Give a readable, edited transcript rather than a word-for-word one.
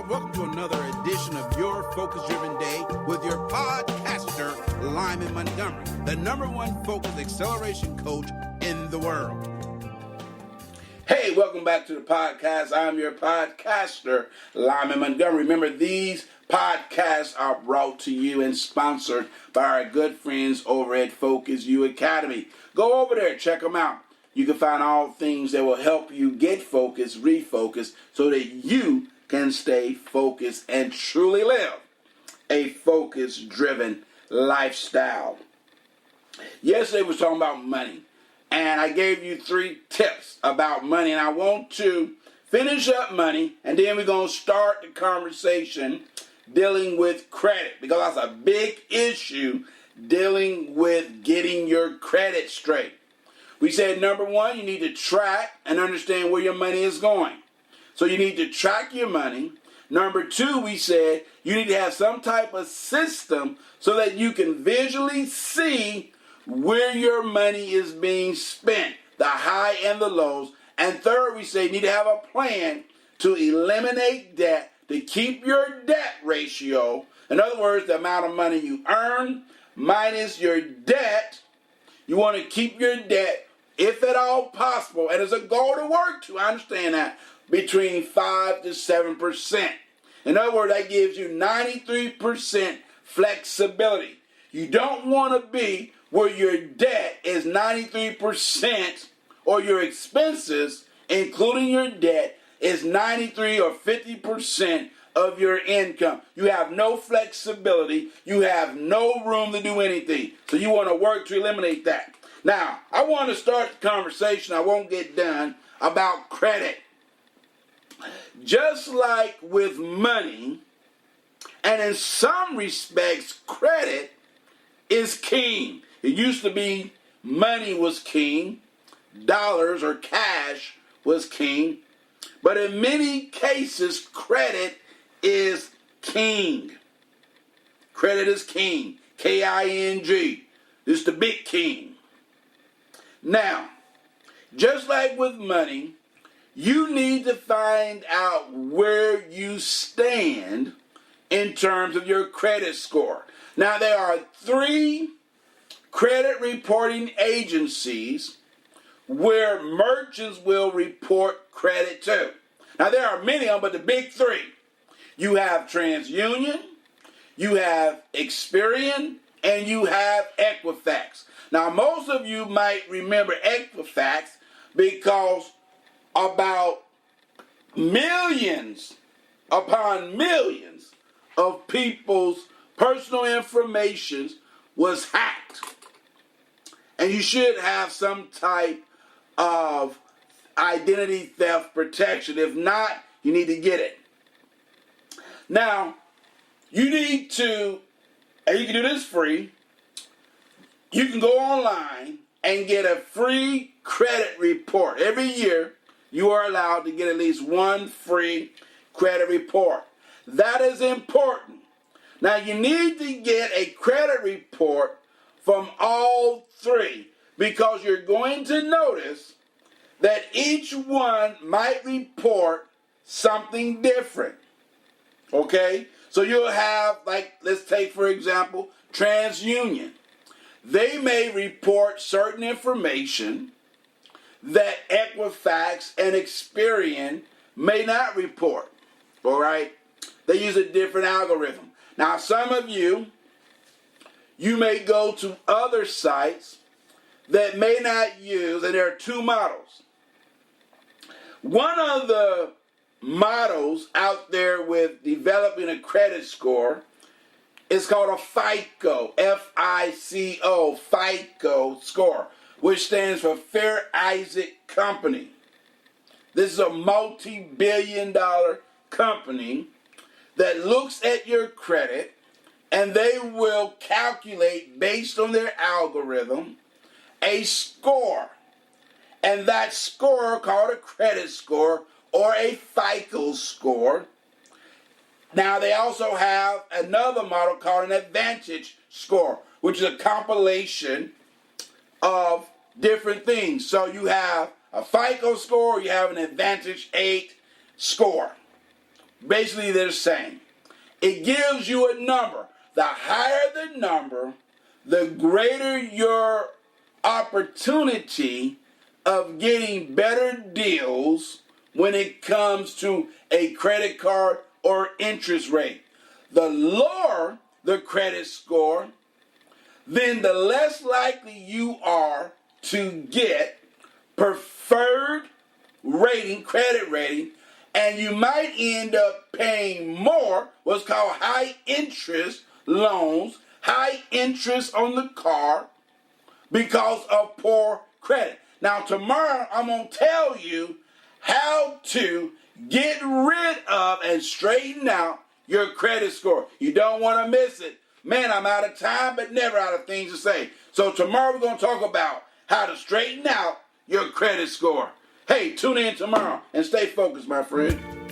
world. Welcome to another edition of Your Focus Driven Day with your podcaster, Lyman Montgomery, the #1 focus acceleration coach in the world. Hey, welcome back to the podcast. I'm your podcaster, Lyman Montgomery. Remember, these podcasts are brought to you and sponsored by our good friends over at Focus U Academy. Go over there, check them out. You can find all things that will help you get focused, refocus, so that you can stay focused and truly live a focus-driven lifestyle. Yesterday we was talking about money, and I gave you 3 tips about money, and I want to finish up money, and then we're going to start the conversation dealing with credit, because that's a big issue, dealing with getting your credit straight. We said, #1, you need to track and understand where your money is going. So you need to track your money. #2, we said you need to have some type of system so that you can visually see where your money is being spent, the high and the lows. And 3rd, we say you need to have a plan to eliminate debt, to keep your debt ratio. In other words, the amount of money you earn minus your debt. You want to keep your debt, if at all possible, and it's a goal to work to, I understand that, between 5 to 7%. In other words, that gives you 93% flexibility. You don't want to be where your debt is 93%, or your expenses, including your debt, is 93 or 50% of your income. You have no flexibility. You have no room to do anything. So you want to work to eliminate that. Now, I want to start the conversation, I won't get done, about credit. Just like with money, and in some respects, credit is king. It used to be money was king, dollars or cash was king, but in many cases, credit is king. Credit is king. K-I-N-G. This is the big king. Now, just like with money, you need to find out where you stand in terms of your credit score. Now, there are 3 credit reporting agencies where merchants will report credit to. Now, there are many of them, but the big 3. You have TransUnion, you have Experian, and you have Equifax. Now, most of you might remember Equifax because about millions upon millions of people's personal information was hacked. And you should have some type of identity theft protection. If not, you need to get it. Now, you need to, and you can do this free, you can go online and get a free credit report. Every year, you are allowed to get at least 1 free credit report. That is important. Now, you need to get a credit report from all 3, because you're going to notice that each one might report something different. Okay? So you'll have, like, let's take, for example, TransUnion. They may report certain information that Equifax and Experian may not report. All right? They use a different algorithm. Now, some of you may go to other sites that may not use, and there are 2 models. One of the models out there with developing a credit score is called a FICO, F-I-C-O, FICO score, which stands for Fair Isaac Company. This is a multi-billion-dollar company that looks at your credit, and they will calculate, based on their algorithm, a score. And that score, called a credit score or a FICO score. Now, they also have another model called an Advantage score, which is a compilation of different things. So you have a FICO score, you have an Advantage 8 score. basically they're saying it gives you a number. The higher the number, the greater your opportunity of getting better deals when it comes to a credit card or interest rate. The lower the credit score, then the less likely you are to get preferred rating, credit rating, and you might end up paying more, what's called high interest loans, high interest on the car because of poor credit. Now tomorrow I'm going to tell you how to get rid of and straighten out your credit score. You don't want to miss it. Man, I'm out of time, but never out of things to say. So tomorrow we're going to talk about how to straighten out your credit score. Hey, tune in tomorrow and stay focused, my friend.